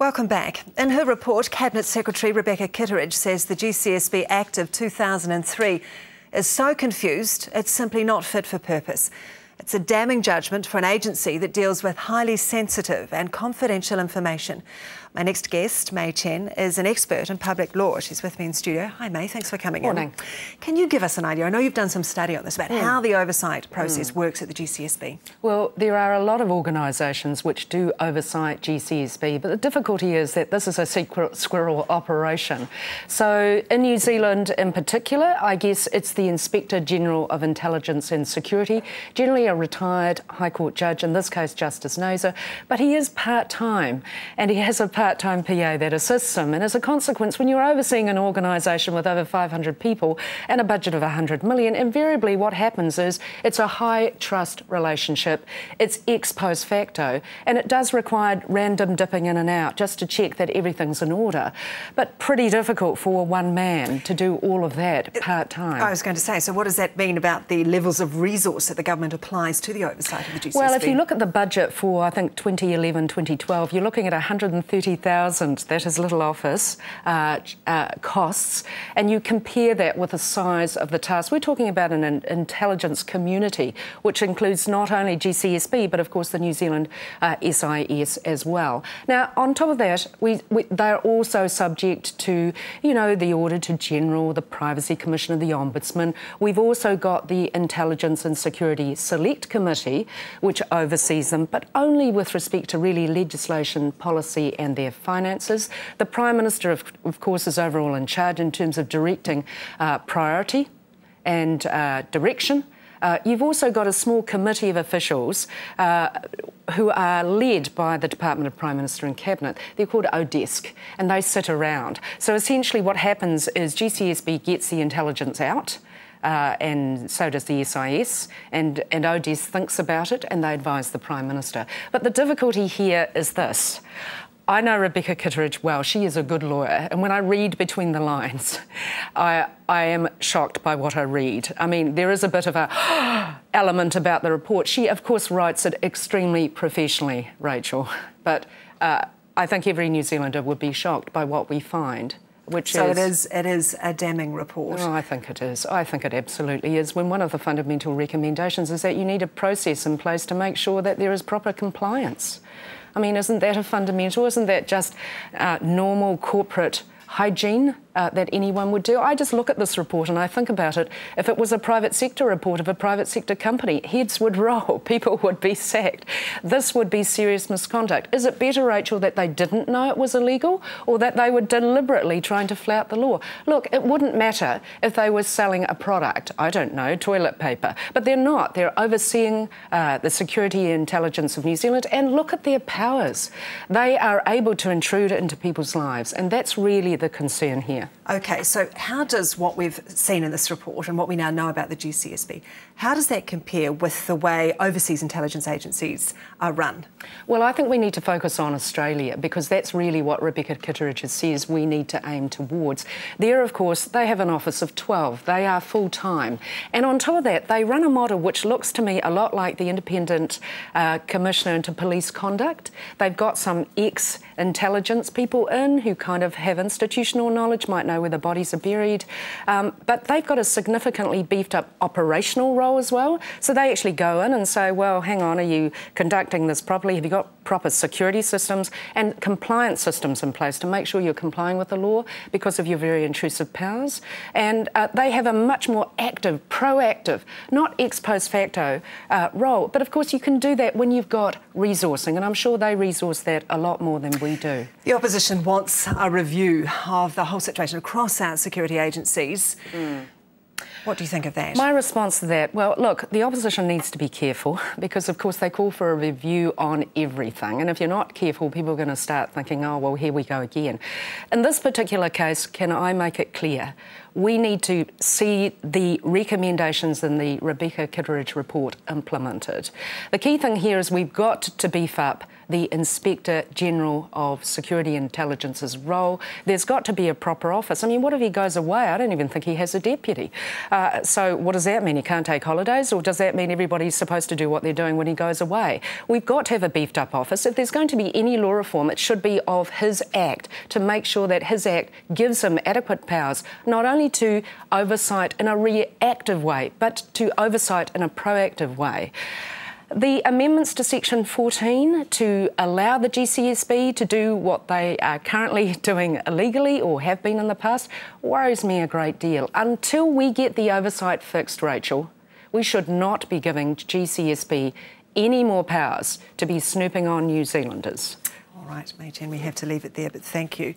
Welcome back. In her report, Cabinet Secretary Rebecca Kitteridge says the GCSB Act of 2003 is so confused it's simply not fit for purpose. It's a damning judgment for an agency that deals with highly sensitive and confidential information. My next guest, Mai Chen, is an expert in public law. She's with me in studio. Hi, Mai. Thanks for coming Morning. in. Can you give us an idea? I know you've done some study on this, about how the oversight process works at the GCSB. Well, there are a lot of organisations which do oversight GCSB, but the difficulty is that this is a secret squirrel operation. So in New Zealand in particular, I guess it's the Inspector General of Intelligence and Security, generally a retired High Court judge, in this case Justice Neazor, but he is part-time and he has a part-time PA that assists him, and as a consequence, when you're overseeing an organisation with over 500 people and a budget of 100 million, invariably what happens is it's a high trust relationship. It's ex-post-facto, and it does require random dipping in and out just to check that everything's in order, but pretty difficult for one man to do all of that part-time. I was going to say, so what does that mean about the levels of resource that the government applies to the oversight of the GCSB? Well, if you look at the budget for, I think, 2011-2012, you're looking at 130,000, that is little office, costs, and you compare that with the size of the task. We're talking about an intelligence community, which includes not only GCSB, but of course the New Zealand SIS as well. Now, on top of that, they're also subject to, you know, the Auditor General, the Privacy Commissioner, the Ombudsman. We've also got the Intelligence and Security Select Committee, which oversees them, but only with respect to really legislation, policy and their finances. The Prime Minister, of course, is overall in charge in terms of directing priority and direction. You've also got a small committee of officials who are led by the Department of Prime Minister and Cabinet. They're called ODESC, and they sit around. So essentially what happens is GCSB gets the intelligence out, and so does the SIS, and ODESC thinks about it and they advise the Prime Minister. But the difficulty here is this. I know Rebecca Kitteridge well. She is a good lawyer, and when I read between the lines, I am shocked by what I read. I mean, there is a bit of a element about the report. She, of course, writes it extremely professionally, Rachel, but I think every New Zealander would be shocked by what we find. So it is a damning report. Oh, I think it is. I think it absolutely is. When one of the fundamental recommendations is that you need a process in place to make sure that there is proper compliance. I mean, isn't that a fundamental? Isn't that just normal corporate hygiene that anyone would do? I just look at this report and I think about it. If it was a private sector report of a private sector company, heads would roll, people would be sacked. This would be serious misconduct. Is it better, Rachel, that they didn't know it was illegal or that they were deliberately trying to flout the law? Look, it wouldn't matter if they were selling a product, I don't know, toilet paper, but they're not. They're overseeing the security and intelligence of New Zealand, and look at their powers. They are able to intrude into people's lives, and that's really the concern here. OK, so how does what we've seen in this report and what we now know about the GCSB, how does that compare with the way overseas intelligence agencies are run? Well, I think we need to focus on Australia because that's really what Rebecca Kitteridge says we need to aim towards. There, of course, they have an office of 12. They are full-time. And on top of that, they run a model which looks to me a lot like the Independent Commissioner into Police Conduct. They've got some ex-intelligence people in who kind of have institutional knowledge, might know where the bodies are buried, but they've got a significantly beefed up operational role as well. So they actually go in and say, well, hang on, are you conducting this properly? Have you got proper security systems and compliance systems in place to make sure you're complying with the law because of your very intrusive powers? And they have a much more active, proactive, not ex-post-facto role. But of course you can do that when you've got resourcing, and I'm sure they resource that a lot more than we do. The opposition wants a review of the whole situation across our security agencies. What do you think of that? My response to that, well, look, the opposition needs to be careful because, of course, they call for a review on everything. And if you're not careful, people are going to start thinking, oh, well, here we go again. In this particular case, can I make it clear? We need to see the recommendations in the Rebecca Kitteridge report implemented. The key thing here is we've got to beef up the Inspector General of Security Intelligence's role. There's got to be a proper office. I mean, what if he goes away? I don't even think he has a deputy. So what does that mean? He can't take holidays? Or does that mean everybody's supposed to do what they're doing when he goes away? We've got to have a beefed up office. If there's going to be any law reform, it should be of his Act, to make sure that his Act gives him adequate powers, not only to oversight in a reactive way, but to oversight in a proactive way. The amendments to Section 14 to allow the GCSB to do what they are currently doing illegally or have been in the past worries me a great deal. Until we get the oversight fixed, Rachel, we should not be giving GCSB any more powers to be snooping on New Zealanders. All right, Mai Chen, we have to leave it there, but thank you.